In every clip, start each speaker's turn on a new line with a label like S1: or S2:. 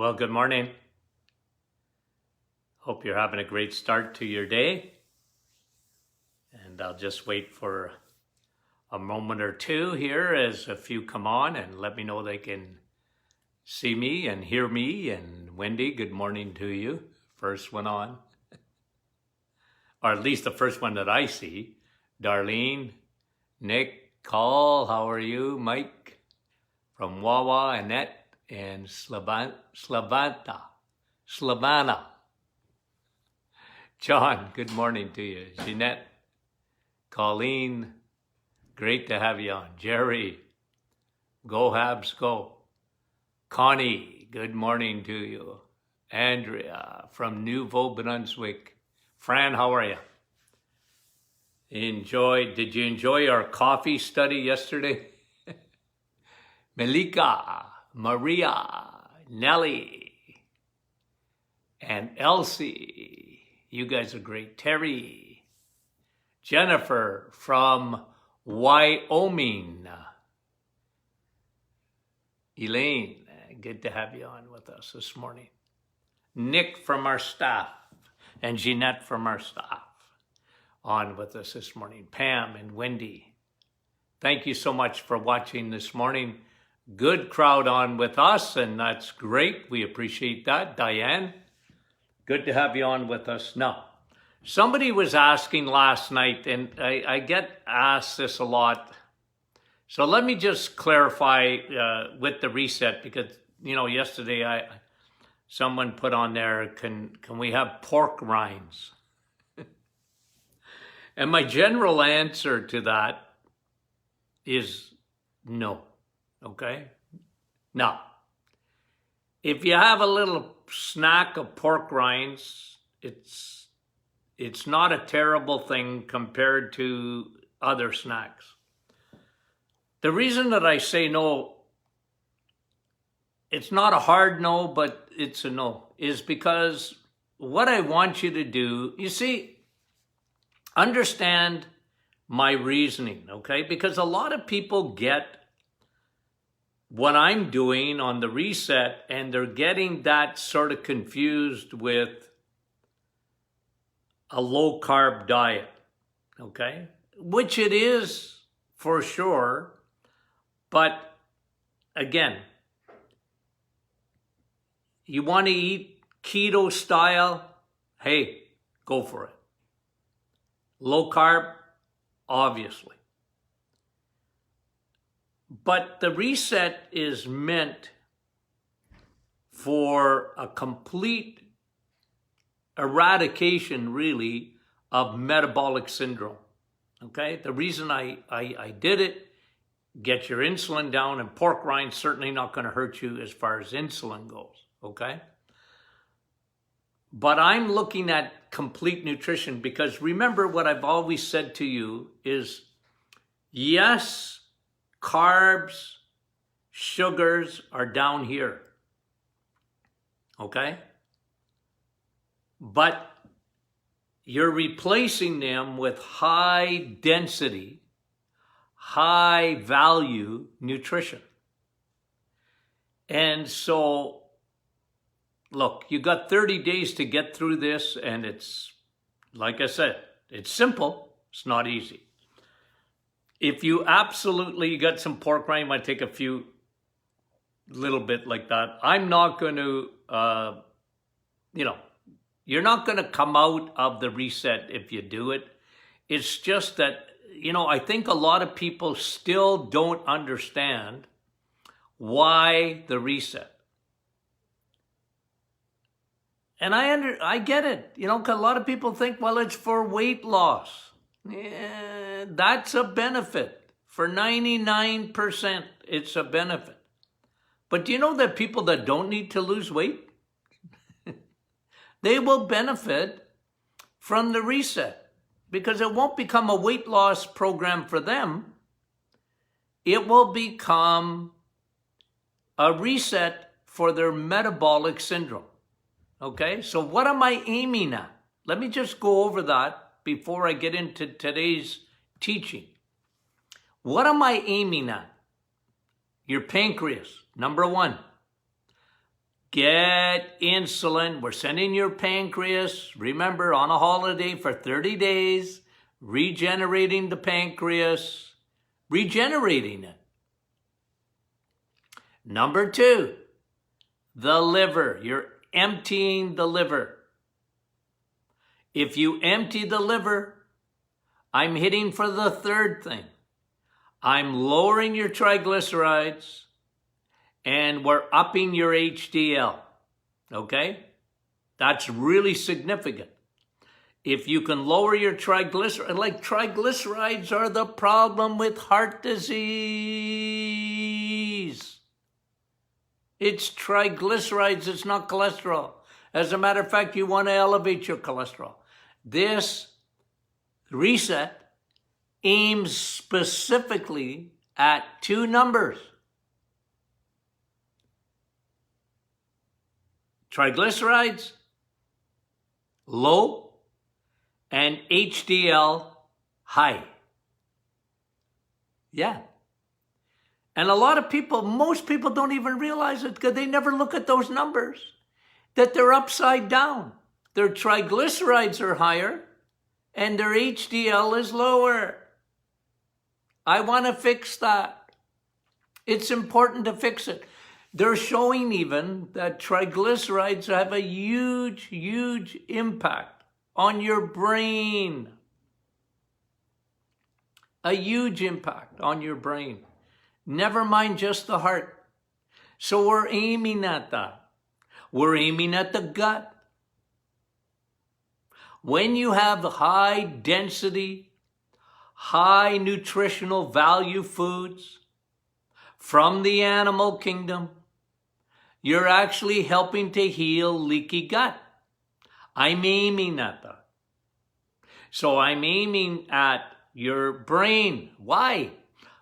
S1: Well, good morning. Hope you're having a great start to your day. And I'll just wait for a moment or two here as a few come on and let me know they can see me and hear me. And Wendy, good morning to you. First one on, or at least the first one that I see. Darlene, Nick, Call, how are you? Mike from Wawa, Annette, and Slavana. John, good morning to you. Jeanette, Colleen, great to have you on. Jerry, go Habs, go. Connie, good morning to you. Andrea from Nouveau Brunswick. Fran, how are you? Did you enjoy our coffee study yesterday? Melika, Maria, Nellie, and Elsie. You guys are great. Terry, Jennifer from Wyoming. Elaine, good to have you on with us this morning. Nick from our staff and Jeanette from our staff on with us this morning. Pam and Wendy, thank you so much for watching this morning. Good crowd on with us, and that's great. We appreciate that. Diane, good to have you on with us. Now, somebody was asking last night, and I get asked this a lot. So let me just clarify with the reset, because, yesterday someone put on there, can we have pork rinds? And my general answer to that is no. Okay? Now, if you have a little snack of pork rinds, it's not a terrible thing compared to other snacks. The reason that I say no, it's not a hard no, but it's a no, is because what I want you to do, you see, understand my reasoning, okay? Because a lot of people get what I'm doing on the reset, and they're getting that sort of confused with a low-carb diet, okay? Which it is for sure, but again, you want to eat keto style, hey, go for it. Low carb, obviously. But the reset is meant for a complete eradication, really, of metabolic syndrome. Okay? The reason I did it, get your insulin down, and pork rinds certainly not going to hurt you as far as insulin goes. Okay? But I'm looking at complete nutrition, because remember what I've always said to you is, yes, carbs, sugars are down here, okay? But you're replacing them with high density, high value nutrition. And so, look, you got 30 days to get through this, and it's, like I said, it's simple, it's not easy. If you absolutely got some pork rind, you might take a few, little bit like that. I'm not going to, you're not going to come out of the reset if you do it. It's just that, I think a lot of people still don't understand why the reset. And I get it, because a lot of people think, well, it's for weight loss. Yeah, that's a benefit. For 99%, it's a benefit. But do you know that people that don't need to lose weight, they will benefit from the reset, because it won't become a weight loss program for them. It will become a reset for their metabolic syndrome. Okay, so what am I aiming at? Let me just go over that before I get into today's teaching. What am I aiming at? Your pancreas, number one. get insulin. We're sending your pancreas, remember, on a holiday for 30 days, regenerating the pancreas, regenerating it. Number 2, the liver. You're emptying the liver. If you empty the liver, I'm hitting for the 3rd thing. I'm lowering your triglycerides and we're upping your HDL. Okay? That's really significant. If you can lower your triglycerides, like triglycerides are the problem with heart disease. It's triglycerides, it's not cholesterol. As a matter of fact, you want to elevate your cholesterol. This reset aims specifically at 2 numbers. Triglycerides, low, and HDL, high. Yeah. And a lot of people, most people don't even realize it because they never look at those numbers, that they're upside down. Their triglycerides are higher and their HDL is lower. I want to fix that. It's important to fix it. They're showing even that triglycerides have a huge, huge impact on your brain. A huge impact on your brain. Never mind just the heart. So we're aiming at that. We're aiming at the gut. When you have high density, high nutritional value foods from the animal kingdom, you're actually helping to heal leaky gut. I'm aiming at that. So I'm aiming at your brain. Why?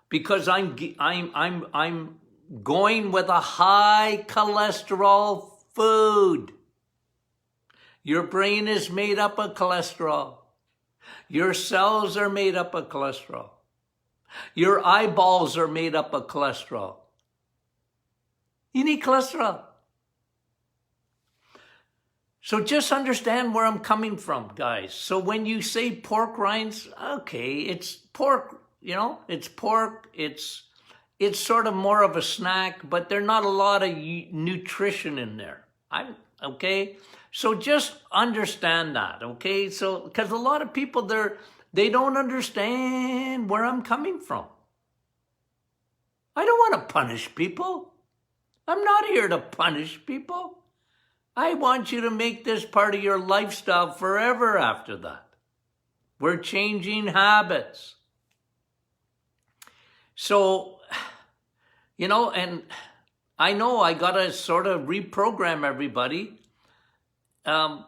S1: Because I'm going with a high cholesterol food. Your brain is made up of cholesterol. Your cells are made up of cholesterol. Your eyeballs are made up of cholesterol. You need cholesterol. So just understand where I'm coming from, guys. So when you say pork rinds, okay, it's pork, it's pork. It's sort of more of a snack, but there's not a lot of nutrition in there. Okay? So just understand that, okay? So, because a lot of people, they don't understand where I'm coming from. I don't want to punish people. I'm not here to punish people. I want you to make this part of your lifestyle forever after that. We're changing habits. So, and I know I got to sort of reprogram everybody. There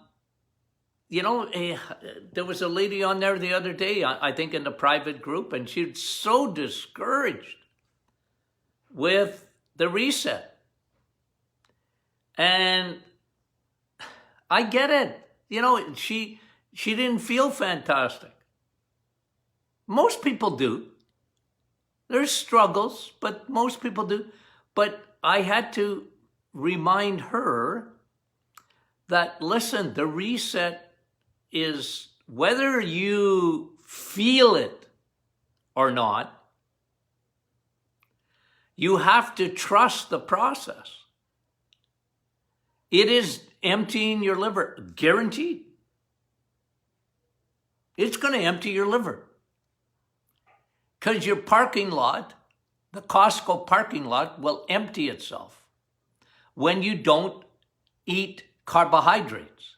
S1: was a lady on there the other day, I think in the private group, and she was so discouraged with the reset. And I get it. She didn't feel fantastic. Most people do. There's struggles, but most people do. But I had to remind her that, listen, the reset is whether you feel it or not, you have to trust the process. It is emptying your liver, guaranteed. It's going to empty your liver. Because your parking lot, the Costco parking lot, will empty itself when you don't eat carbohydrates.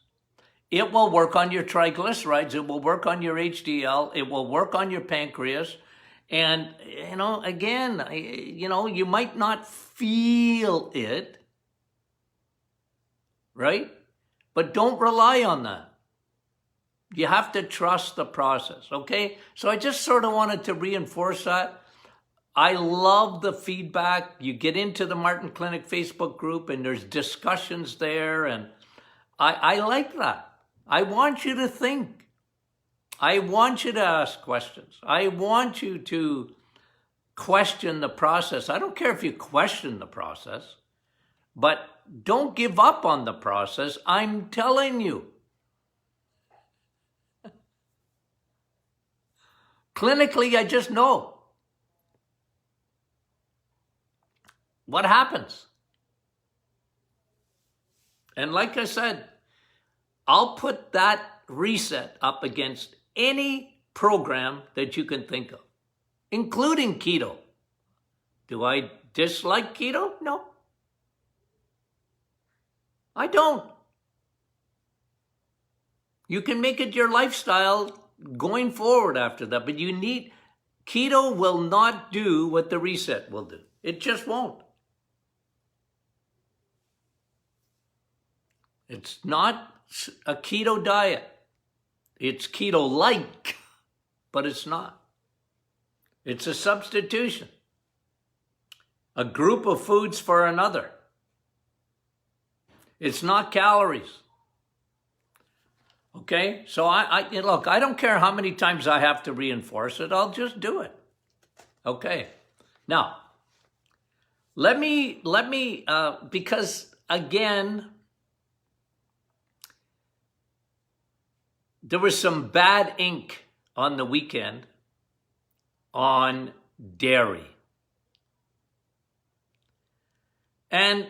S1: It will work on your triglycerides. It will work on your HDL. It will work on your pancreas. And, again, you might not feel it, right? But don't rely on that. You have to trust the process, okay? So I just sort of wanted to reinforce that. I love the feedback. You get into the Martin Clinic Facebook group and there's discussions there, and I like that. I want you to think. I want you to ask questions. I want you to question the process. I don't care if you question the process. But don't give up on the process. I'm telling you. Clinically, I just know what happens. And like I said, I'll put that reset up against any program that you can think of, including keto. Do I dislike keto? No. I don't. You can make it your lifestyle going forward after that, but keto will not do what the reset will do. It just won't. It's not a keto diet. It's keto-like, but it's not. It's a substitution. A group of foods for another. It's not calories. Okay? So look, I don't care how many times I have to reinforce it. I'll just do it. Okay. Now, let me, because again, there was some bad ink on the weekend on dairy. And,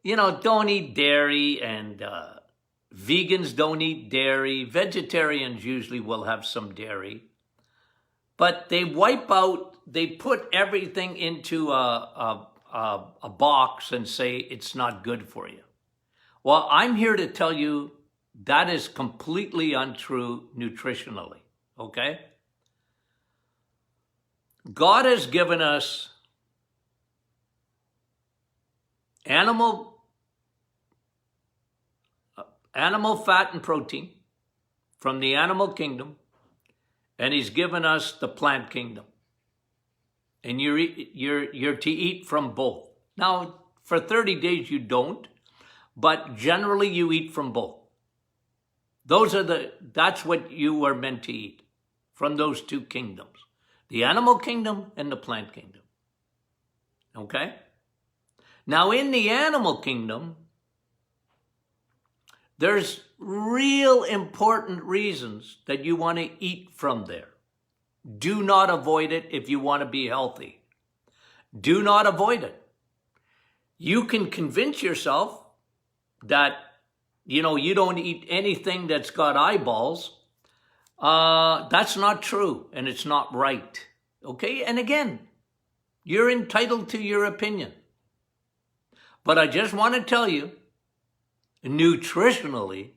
S1: don't eat dairy, and vegans don't eat dairy. Vegetarians usually will have some dairy. But they put everything into a box and say it's not good for you. Well, I'm here to tell you that is completely untrue nutritionally, okay? God has given us animal fat and protein from the animal kingdom, and he's given us the plant kingdom. And you're to eat from both. Now, for 30 days you don't, but generally you eat from both. That's what you are meant to eat, from those two kingdoms, the animal kingdom and the plant kingdom. Okay? Now, in the animal kingdom, there's real important reasons that you want to eat from there. Do not avoid it if you want to be healthy. Do not avoid it. You can convince yourself that, you don't eat anything that's got eyeballs. That's not true, and it's not right. Okay? And again, you're entitled to your opinion. But I just want to tell you, nutritionally,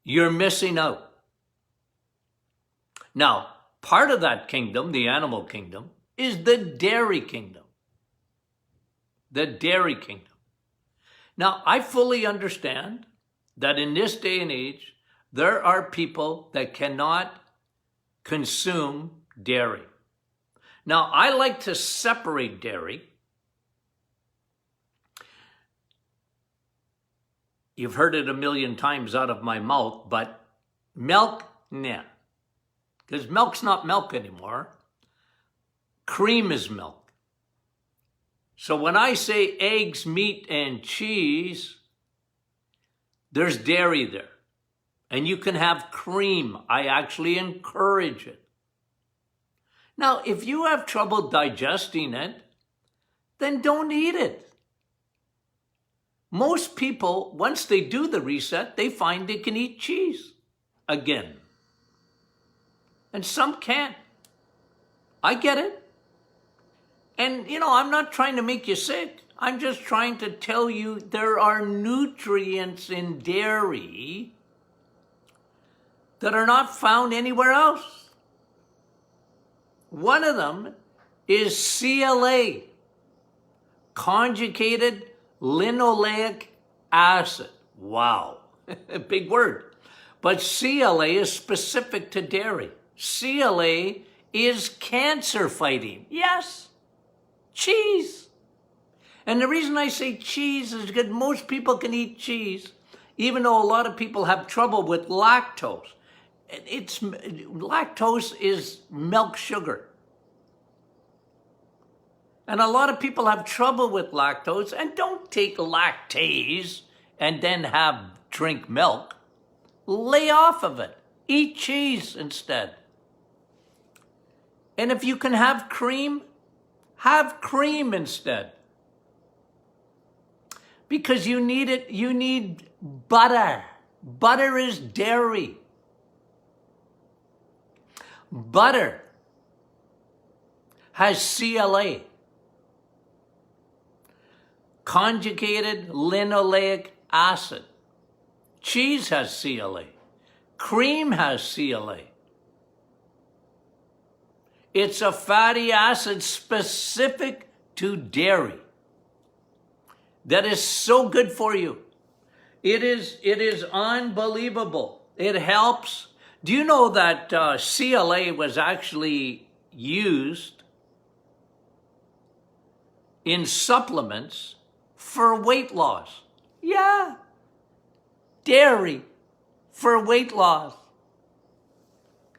S1: you're missing out. Now, part of that kingdom, the animal kingdom, is the dairy kingdom. The dairy kingdom. Now, I fully understand that in this day and age, there are people that cannot consume dairy. Now, I like to separate dairy. You've heard it a million times out of my mouth, but milk, nah. Because milk's not milk anymore. Cream is milk. So when I say eggs, meat, and cheese, there's dairy there. And you can have cream. I actually encourage it. Now, if you have trouble digesting it, then don't eat it. Most people, once they do the reset, they find they can eat cheese again. And some can't. I get it. And, I'm not trying to make you sick. I'm just trying to tell you there are nutrients in dairy that are not found anywhere else. One of them is CLA, conjugated linoleic acid. Wow, big word. But CLA is specific to dairy. CLA is cancer fighting. Yes, cheese. And the reason I say cheese is because most people can eat cheese, even though a lot of people have trouble with lactose. Lactose is milk sugar. And a lot of people have trouble with lactose and don't take lactase and then drink milk. Lay off of it. Eat cheese instead. And if you can have cream instead. Because you need it, you need butter. Butter is dairy. Butter has CLA, conjugated linoleic acid. Cheese has CLA. Cream has CLA. It's a fatty acid specific to dairy that is so good for you. It is unbelievable. It helps. Do you know that CLA was actually used in supplements for weight loss? Yeah. Dairy for weight loss.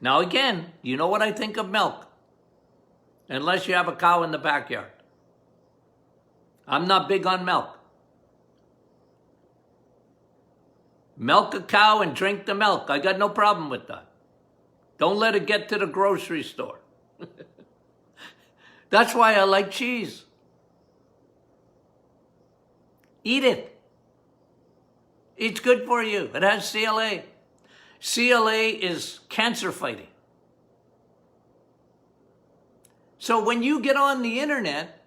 S1: Now again, you know what I think of milk. Unless you have a cow in the backyard. I'm not big on milk. Milk a cow and drink the milk. I got no problem with that. Don't let it get to the grocery store. That's why I like cheese. Eat it. It's good for you. It has CLA. CLA is cancer fighting. So when you get on the internet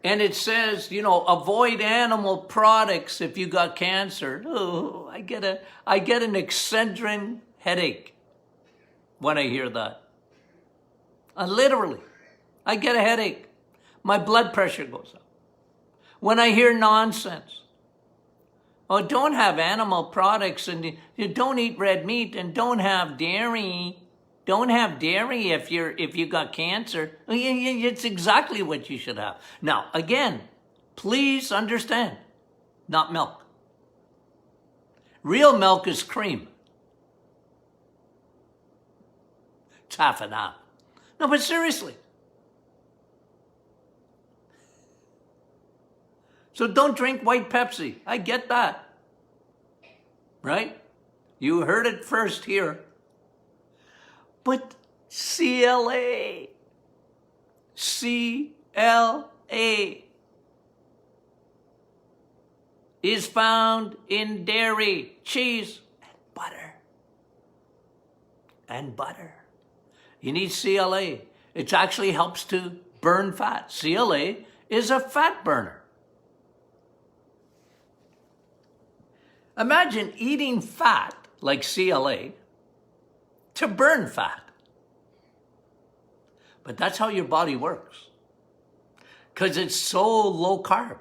S1: and it says, avoid animal products if you got cancer, oh, I get an Excedrin headache when I hear that. Literally, I get a headache. My blood pressure goes up. When I hear nonsense. Oh, don't have animal products and you don't eat red meat and don't have dairy. Don't have dairy if you got cancer. It's exactly what you should have. Now, again, please understand, not milk. Real milk is cream. It's half and half. No, but seriously. So don't drink white Pepsi. I get that. Right? You heard it first here. But CLA is found in dairy, cheese, and butter. You need CLA. It actually helps to burn fat. CLA is a fat burner. Imagine eating fat like CLA to burn fat. But that's how your body works. Because it's so low carb.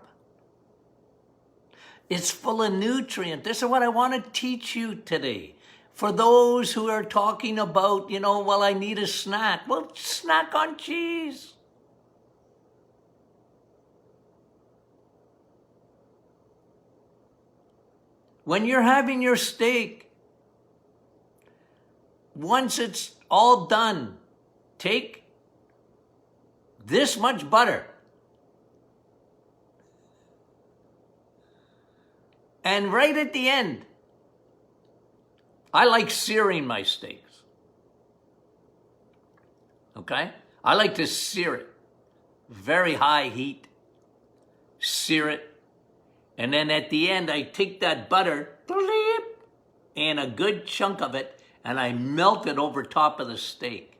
S1: It's full of nutrient. This is what I want to teach you today. For those who are talking about, well, I need a snack. Well, snack on cheese. When you're having your steak, once it's all done, take this much butter and right at the end, I like searing my steaks. Okay? I like to sear it. Very high heat. Sear it. And then at the end, I take that butter and a good chunk of it and I melt it over top of the steak.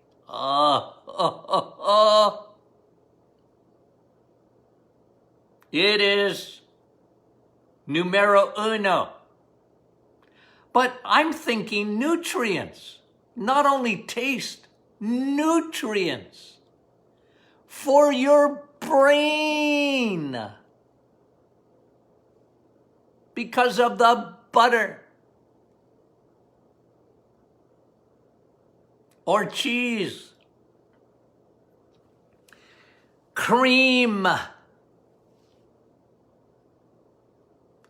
S1: It is numero uno. But I'm thinking nutrients, not only taste, nutrients for your brain because of the butter or cheese, cream,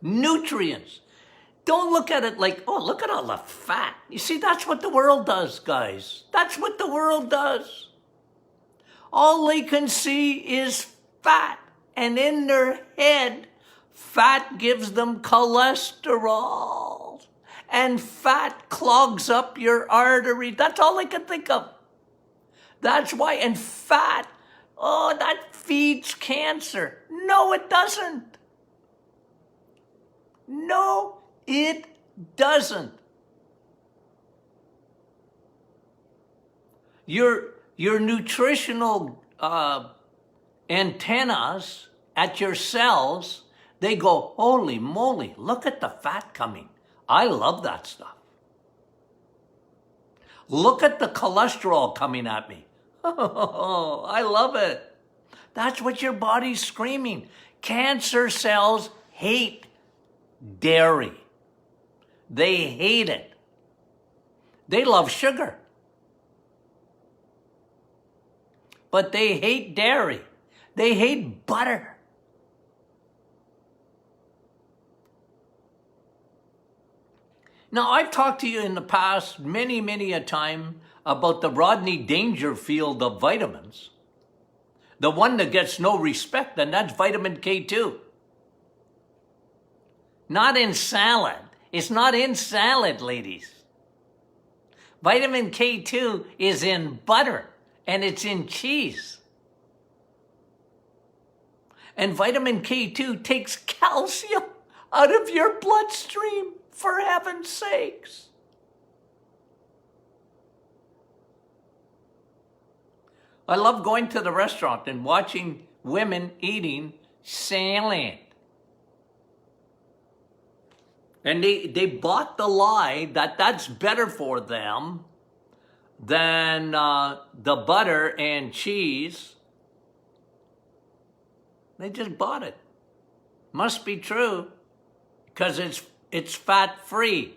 S1: nutrients. Don't look at it like, oh, look at all the fat. You see, that's what the world does, guys. That's what the world does. All they can see is fat. And in their head, fat gives them cholesterol. And fat clogs up your artery. That's all they can think of. That's why. And fat, oh, that feeds cancer. No, it doesn't. No, it doesn't. Your nutritional antennas at your cells, they go, holy moly, look at the fat coming. I love that stuff. Look at the cholesterol coming at me. Oh, I love it. That's what your body's screaming. Cancer cells hate dairy. They hate it. They love sugar. But they hate dairy. They hate butter. Now, I've talked to you in the past many a time about the Rodney Dangerfield of vitamins. The one that gets no respect, and that's vitamin K2. Not in salad. It's not in salad, ladies. Vitamin K2 is in butter, and it's in cheese. And vitamin K2 takes calcium out of your bloodstream, for heaven's sakes. I love going to the restaurant and watching women eating salad. And they bought the lie that that's better for them than the butter and cheese. They just bought it. Must be true, because it's fat-free.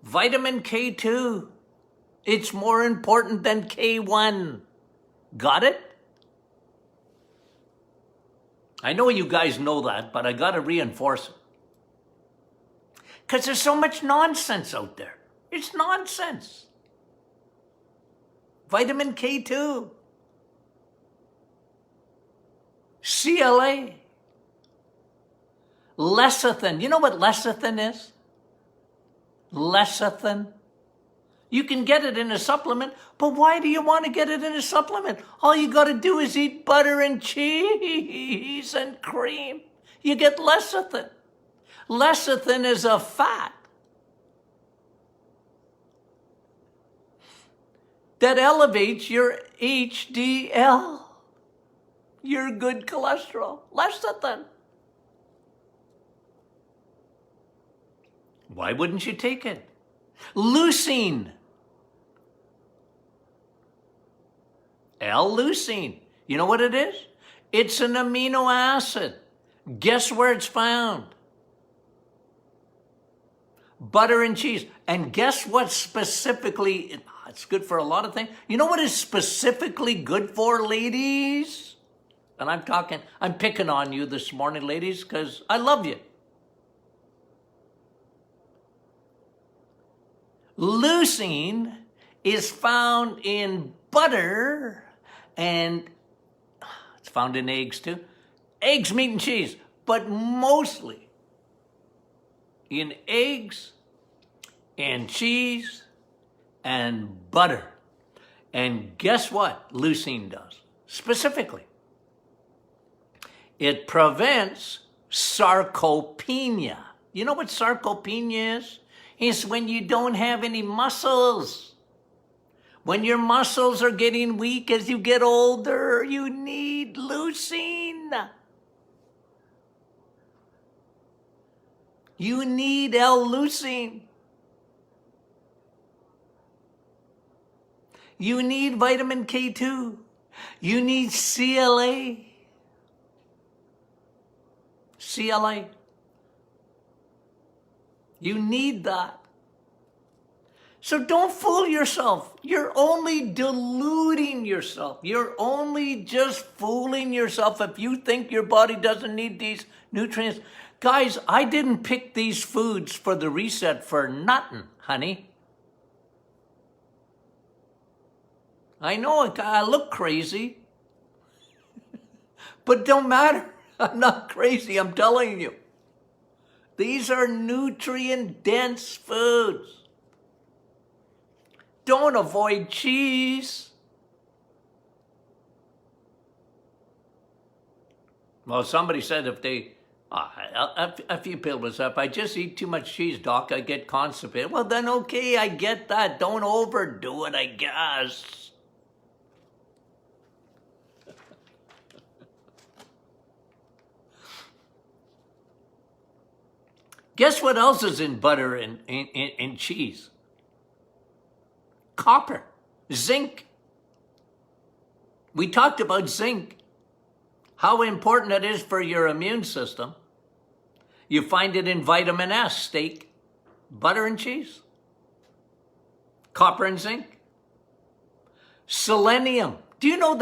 S1: Vitamin K2, it's more important than K1. Got it? I know you guys know that, but I got to reinforce it. Because there's so much nonsense out there. It's nonsense. Vitamin K2. CLA. Lecithin. You know what lecithin is? Lecithin. You can get it in a supplement, but why do you want to get it in a supplement? All you got to do is eat butter and cheese and cream. You get lecithin. Lecithin is a fat that elevates your HDL, your good cholesterol. Lecithin. Why wouldn't you take it? Leucine. L-leucine. You know what it is? It's an amino acid. Guess where it's found? Butter and cheese. And guess what specifically, it's good for a lot of things. You know what it's specifically good for, ladies? And I'm picking on you this morning, ladies, because I love you. Leucine is found in butter, and it's found in eggs too. Eggs, meat, and cheese, but mostly in eggs and cheese and butter. And guess what leucine does? Specifically, it prevents sarcopenia. You know what sarcopenia is? It's when you don't have any muscles. When your muscles are getting weak as you get older, you need leucine. You need L-leucine. You need vitamin K2. You need CLA. CLA. You need that. So don't fool yourself. You're only deluding yourself. You're only just fooling yourself if you think your body doesn't need these nutrients. Guys, I didn't pick these foods for the reset for nothing, honey. I know I look crazy, but don't matter. I'm not crazy, I'm telling you. These are nutrient-dense foods. Don't avoid cheese. Well, somebody said if they, a few people said, if I just eat too much cheese, doc, I get constipated. Well, then okay, I get that. Don't overdo it, I guess. Guess what else is in butter and cheese? Copper, zinc. We talked about zinc, how important it is for your immune system. You find it in vitamin S, steak, butter and cheese, copper and zinc. Selenium. Do you know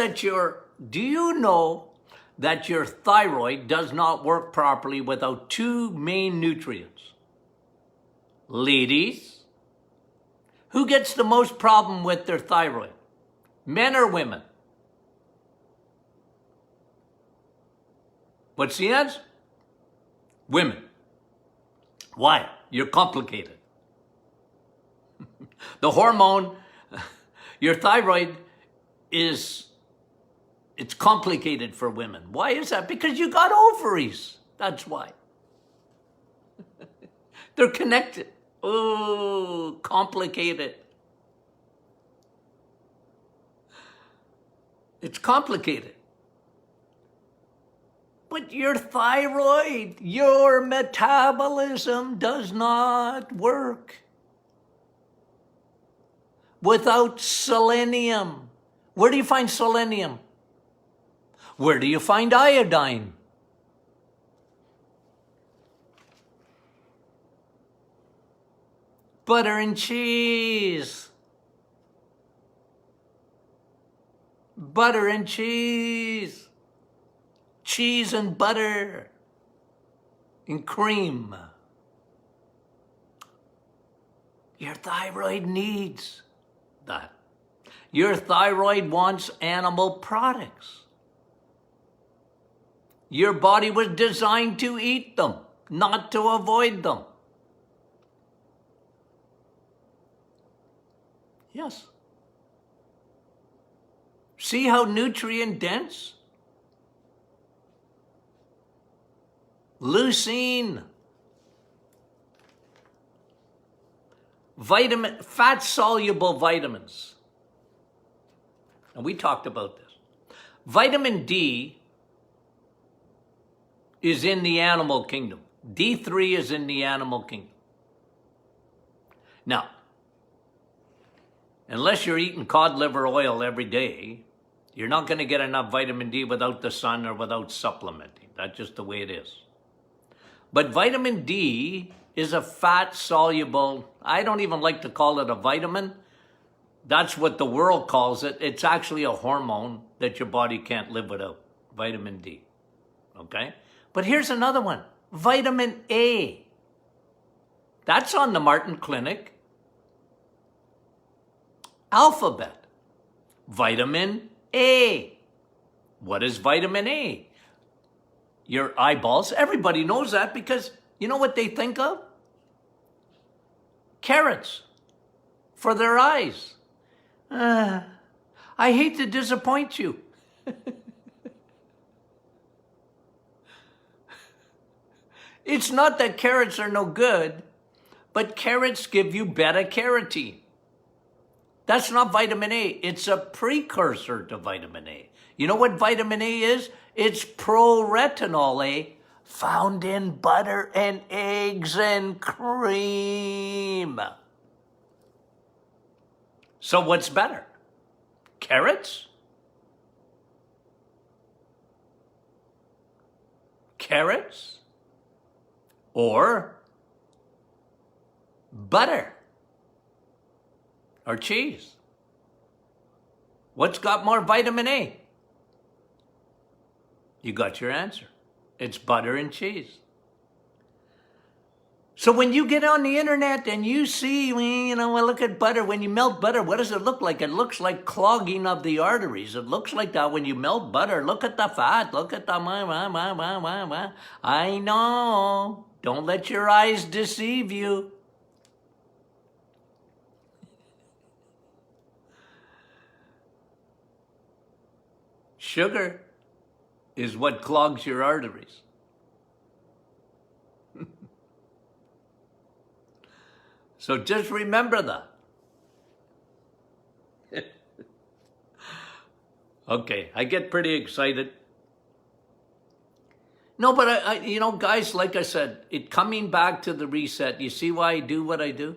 S1: that your thyroid does not work properly without two main nutrients? Ladies, who gets the most problem with their thyroid? Men or women? What's the answer? Women. Why? You're complicated. The hormone, your thyroid it's complicated for women. Why is that? Because you got ovaries. That's why. They're connected. Oh, complicated. It's complicated. But your thyroid, your metabolism does not work without selenium. Where do you find selenium? Where do you find iodine? Butter and cheese. Butter and cheese. Cheese and butter and cream. Your thyroid needs that. Your thyroid wants animal products. Your body was designed to eat them, not to avoid them. Yes. See how nutrient dense? Leucine, fat-soluble vitamins. And we talked about this. Vitamin D is in the animal kingdom. D3 is in the animal kingdom. Now, unless you're eating cod liver oil every day, you're not going to get enough vitamin D without the sun or without supplementing. That's just the way it is. But vitamin D is a fat-soluble, I don't even like to call it a vitamin. That's what the world calls it. It's actually a hormone that your body can't live without, vitamin D. Okay? But here's another one, vitamin A. That's on the Martin Clinic. Alphabet, vitamin A. What is vitamin A? Your eyeballs, everybody knows that because you know what they think of? Carrots for their eyes. I hate to disappoint you. It's not that carrots are no good, but carrots give you beta-carotene. That's not vitamin A. It's a precursor to vitamin A. You know what vitamin A is? It's proretinol A, found in butter and eggs and cream. So what's better? Carrots? Carrots? Or butter? Or cheese? What's got more vitamin A? You got your answer. It's butter and cheese. So when you get on the internet and you see, well, look at butter. When you melt butter, what does it look like? It looks like clogging of the arteries. It looks like that when you melt butter. Look at the fat. Look at the I know. Don't let your eyes deceive you. Sugar is what clogs your arteries. So just remember that. Okay, I get pretty excited. No, but I guys, like I said, coming back to the reset, you see why I do what I do?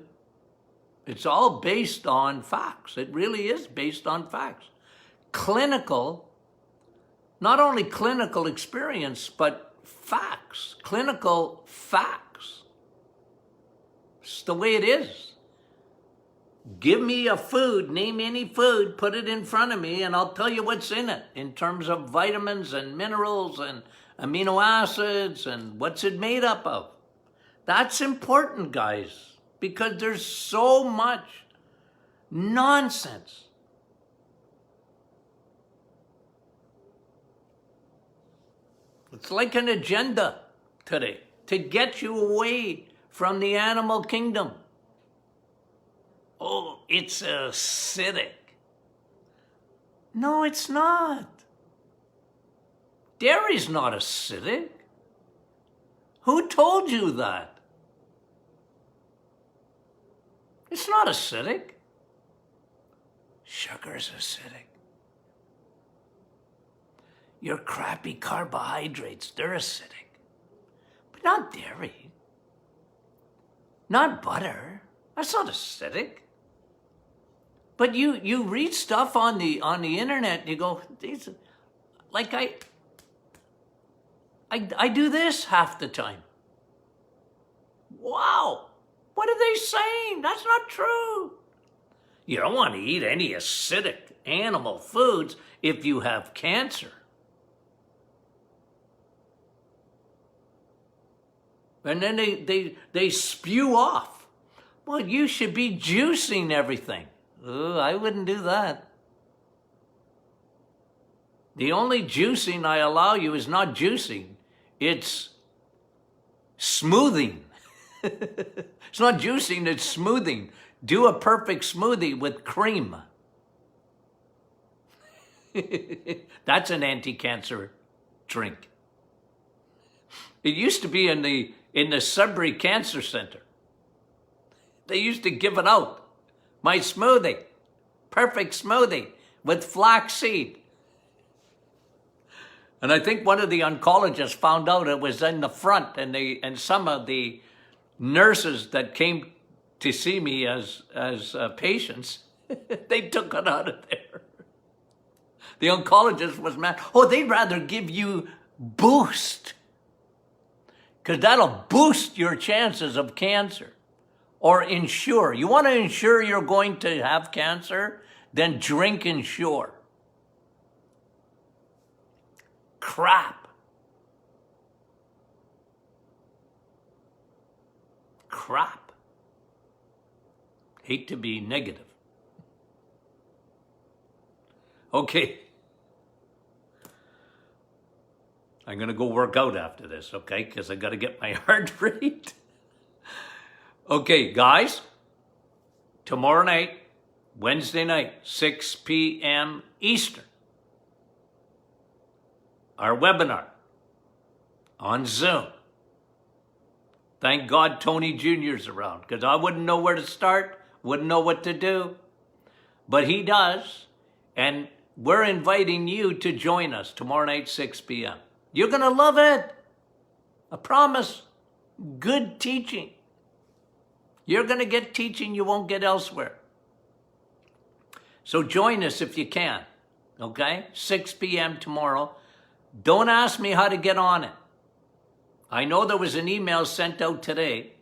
S1: It's all based on facts. It really is based on facts. Clinical, not only clinical experience, but facts, clinical facts. It's the way it is. Give me a food, name any food, put it in front of me, and I'll tell you what's in it in terms of vitamins and minerals and amino acids and what's it made up of. That's important, guys, because there's so much nonsense. It's like an agenda today to get you away from the animal kingdom. Oh, it's acidic. No, it's not. Dairy's not acidic. Who told you that? It's not acidic. Sugar's acidic. Your crappy carbohydrates, they're acidic. But not dairy. Not butter. That's not acidic. But you read stuff on the internet and you go, these, like I do this half the time. Wow, what are they saying? That's not true. You don't want to eat any acidic animal foods if you have cancer. And then they spew off. Well, you should be juicing everything. I wouldn't do that. The only juicing I allow you is not juicing. It's smoothing. It's not juicing, it's smoothing. Do a perfect smoothie with cream. That's an anti-cancer drink. It used to be in the Sudbury Cancer Center. They used to give it out. My smoothie, perfect smoothie with flaxseed. And I think one of the oncologists found out it was in the front, and some of the nurses that came to see me as patients, they took it out of there. The oncologist was mad. Oh, they'd rather give you Boost, because that'll boost your chances of cancer. Or Ensure. You want to ensure you're going to have cancer? Then drink Ensure. Crap. Crap. Hate to be negative. Okay. I'm going to go work out after this, okay? Because I got to get my heart rate. Okay, guys. Tomorrow night, Wednesday night, 6 p.m. Eastern. Our webinar on Zoom. Thank God Tony Jr.'s around, because I wouldn't know where to start, wouldn't know what to do. But he does, and we're inviting you to join us tomorrow night, 6 p.m. You're going to love it. I promise. Good teaching. You're going to get teaching you won't get elsewhere. So join us if you can, okay? 6 p.m. tomorrow. Don't ask me how to get on it. I know there was an email sent out today.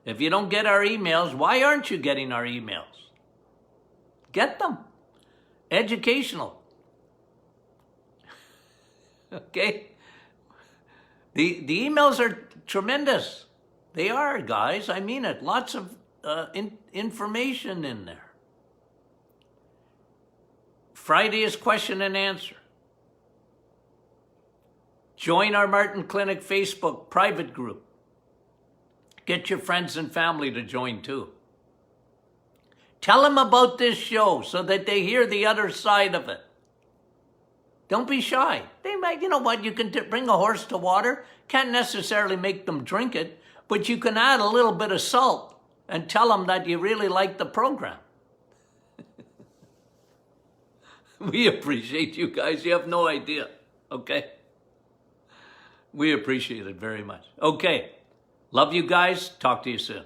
S1: If you don't get our emails, why aren't you getting our emails? Get them. Educational. Okay? The emails are tremendous. They are, guys. I mean it. Lots of information in there. Friday is question and answer. Join our Martin Clinic Facebook private group. Get your friends and family to join too. Tell them about this show so that they hear the other side of it. Don't be shy. They might, you know what, you can bring a horse to water. Can't necessarily make them drink it, but you can add a little bit of salt and tell them that you really like the program. We appreciate you guys. You have no idea, okay? We appreciate it very much. Okay, love you guys. Talk to you soon.